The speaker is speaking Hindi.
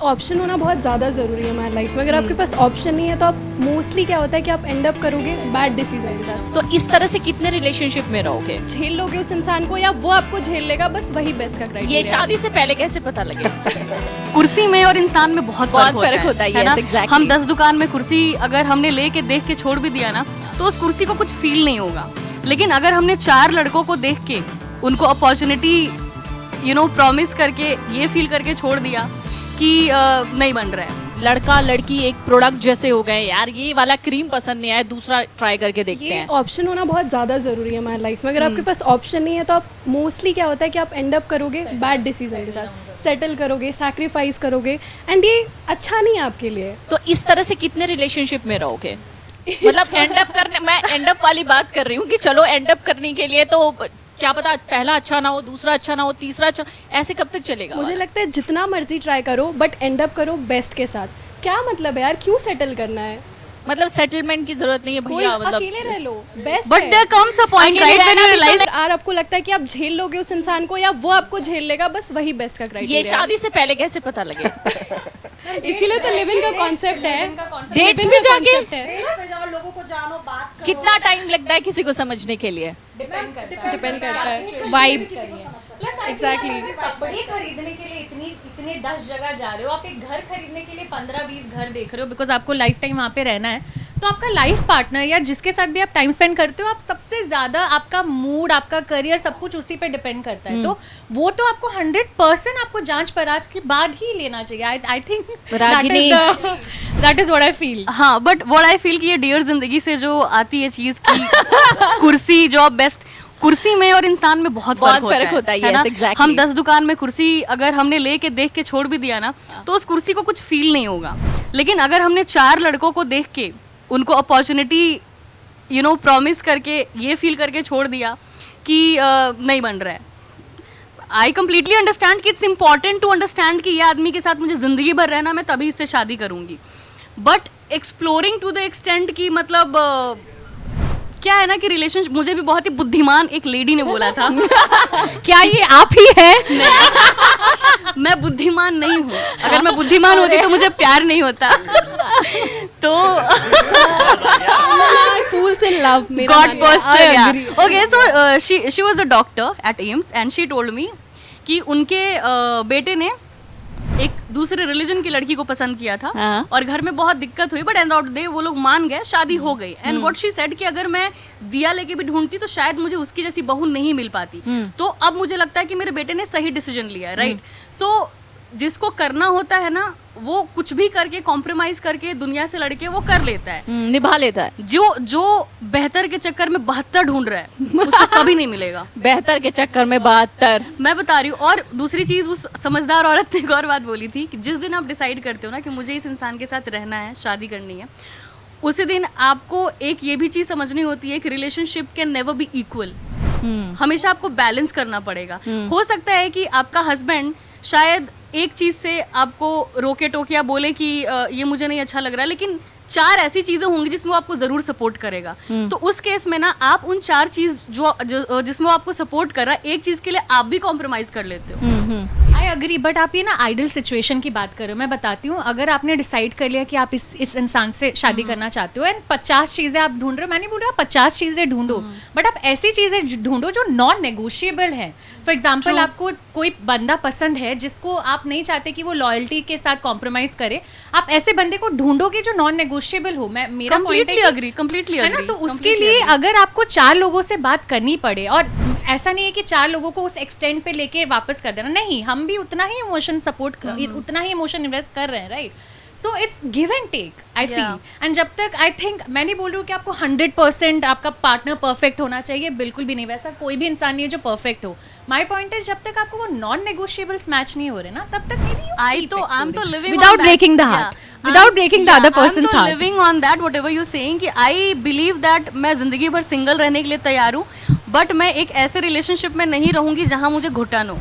ऑप्शन होना बहुत ज़्यादा ज़रूरी है हमारी लाइफ में। अगर आपके पास ऑप्शन नहीं है तो आप मोस्टली क्या होता है कि आप एंड अप करोगे बैड डिसीजन के साथ। तो इस तरह से कितने रिलेशनशिप में रहोगे? झेल लोगे उस इंसान को या वो आपको झेल लेगा, बस वही बेस्ट का क्राइटेरिया। ये शादी से पहले कैसे पता लगे? कुर्सी में और इंसान में बहुत फर्क होता है ना? exactly. हम 10 दुकान में कुर्सी अगर हमने लेके देख के छोड़ भी दिया ना तो उस कुर्सी को कुछ फील नहीं होगा, लेकिन अगर हमने 4 लड़कों को देख के उनको अपॉर्चुनिटी प्रॉमिस करके ये फील करके छोड़ दिया कि नहीं बन रहा है। लड़का लड़की एक प्रोडक्ट जैसे हो गए, यार ये वाला क्रीम पसंद नहीं आया, दूसरा ट्राई करके देखते हैं। ऑप्शन होना बहुत ज़्यादा ज़रूरी है हमारी लाइफ में। अगर आपके पास ऑप्शन नहीं है तो आप मोस्टली क्या होता है कि आप एंड अप करोगे बैड डिसीजन के साथ, सेटल करोगे, सैक्रिफाइस करोगे, एंड ये अच्छा नहीं है आपके लिए। तो इस तरह से कितने रिलेशनशिप में रहोगे? मतलब एंड अप करने, मैं एंड अप वाली बात कर रही हूँ कि चलो एंड अप करने के लिए तो क्या पता पहला अच्छा ना हो, दूसरा अच्छा ना हो, तीसरा अच्छा, ऐसे कब तक चलेगा? मुझे लगता है जितना मर्जी ट्राई करो बट एंड अप करो बेस्ट के साथ। क्या मतलब है यार, क्यों सेटल करना है? मतलब सेटलमेंट की जरूरत नहीं है भैया, मतलब अकेले रह लो best. But there comes a point right when you realize यार आपको लगता है कि आप झेल लोगे उस इंसान को या वो आपको झेल लेगा, बस वही बेस्ट का क्राइटेरिया। ये शादी से पहले कैसे पता लगे? इसीलिए तो लिव इन का कॉन्सेप्ट है। डेट्स पे जाके लोगों को जानो, बात करो। कितना टाइम लगता है किसी को समझने के लिए? डिपेंड करता है वाइब। एग्जैक्टली। कपड़े खरीदने के लिए इतने 10 जगह जा रहे हो, आप एक घर खरीदने के लिए 15-20 घर देख रहे हो, बिकॉज आपको लाइफ टाइम वहाँ पे रहना है। तो आपका लाइफ पार्टनर या जिसके साथ भी आप टाइम स्पेंड करते हो, आप सबसे ज्यादा आपका मूड, आपका करियर, सब कुछ उसी पे डिपेंड करता है। तो वो तो आपको 100% आपको जांच परख के बाद ही लेना चाहिए। I think that is what I feel. हाँ, बट व्हाट आई फील कि ये डियर जिंदगी से जो आती है चीज की कुर्सी जॉब बेस्ट, कुर्सी में और इंसान में बहुत फर्क होता है ना? exactly. हम 10 दुकान में कुर्सी अगर हमने लेके देख के छोड़ भी दिया ना तो उस कुर्सी को कुछ फील नहीं होगा, लेकिन अगर हमने 4 लड़कों को देख के उनको अपॉर्चुनिटी प्रॉमिस करके ये फील करके छोड़ दिया कि नहीं बन रहा है। आई कम्प्लीटली अंडरस्टैंड कि इट्स इम्पॉर्टेंट टू अंडरस्टैंड कि ये आदमी के साथ मुझे ज़िंदगी भर रहना, मैं तभी इससे शादी करूँगी। But exploring to the extent कि मतलब क्या है ना कि रिलेशनशिप, मुझे भी बहुत ही बुद्धिमान एक लेडी ने बोला था क्या ये आप ही है? मैं बुद्धिमान नहीं हूँ, अगर मैं बुद्धिमान होती तो मुझे प्यार नहीं होता। तो fools in love, God personal, yeah. Okay, so she was a doctor at AIIMS and she told me कि उनके बेटे ने एक दूसरे रिलीजन की लड़की को पसंद किया था। हाँ। और घर में बहुत दिक्कत हुई, but end of the day वो लोग मान गए, शादी हो गई। एंड व्हाट शी सेड कि अगर मैं दिया लेके भी ढूंढती तो शायद मुझे उसकी जैसी बहू नहीं मिल पाती। तो अब मुझे लगता है कि मेरे बेटे ने सही डिसीजन लिया है, राइट? सो जिसको करना होता है ना, वो कुछ भी करके कॉम्प्रोमाइज करके दुनिया से लड़के वो कर लेता है, निभा लेता है। जो बेहतर के चक्कर में 72 ढूंढ रहा है उसको कभी नहीं मिलेगा। बेहतर के चक्कर में 72, मैं बता रही हूँ। और दूसरी चीज, उस समझदार औरत ने एक और बात बोली थी कि जिस दिन आप डिसाइड करते हो ना कि मुझे इस इंसान के साथ रहना है, शादी करनी है, उसी दिन आपको एक ये भी चीज समझनी होती है कि relationship can never be equal. हमेशा आपको बैलेंस करना पड़ेगा। हो सकता है कि आपका हस्बैंड शायद एक चीज से आपको रोके टोके या बोले कि ये मुझे नहीं अच्छा लग रहा है, लेकिन 4 ऐसी चीजें होंगी जिसमें वो आपको जरूर सपोर्ट करेगा। तो उस केस में ना आप उन 4 चीज जो जिसमें वो आपको सपोर्ट कर रहा है, एक चीज के लिए आप भी कॉम्प्रोमाइज कर लेते हो। आई अग्री, बट आप ये ना आइडल सिचुएशन की बात कर रहे हो। मैं बताती हूँ, अगर आपने डिसाइड कर लिया कि आप इस इंसान से शादी करना चाहते हो एंड 50 चीजें आप ढूंढ रहे हो, मैं नहीं बोल रहा 50 चीजें ढूंढो, बट आप ऐसी चीजें ढूंढो जो नॉन नेगोशिएबल है। फॉर एग्जाम्पल, आपको कोई बंदा पसंद है जिसको आप नहीं चाहते कि वो लॉयल्टी के साथ कॉम्प्रोमाइज करे, आप ऐसे बंदे को ढूंढोगे जो नॉन नेगोशिएबल हो। मेरा कंप्लीटली है ना? तो उसके लिए अगर आपको 4 लोगों से बात करनी पड़े, और ऐसा नहीं है कि 4 लोगों को उस एक्सटेंड पे लेके वापस कर देना, नहीं, हम भी उतना ही इमोशन सपोर्ट, उतना ही इमोशन इन्वेस्ट कर रहे हैं, right? So it's give and take, I feel. And जब तक, आई थिंक, मैं नहीं बोल रही हूँ कि आपको 100% आपका पार्टनर परफेक्ट होना चाहिए, बिल्कुल भी नहीं, वैसा कोई भी इंसान नहीं है जो परफेक्ट हो। माई पॉइंट इज, जब तक आपको वो नॉन नेगोशिएबल्स मैच नहीं हो रहे ना, तब तक I am living without breaking the heart, without breaking the other person's heart, living on that whatever you saying कि आई बिलीव दैट मैं जिंदगी भर सिंगल रहने के लिए तैयार हूँ, बट मैं एक ऐसे रिलेशनशिप में नहीं रहूंगी जहां मुझे घुटन हो।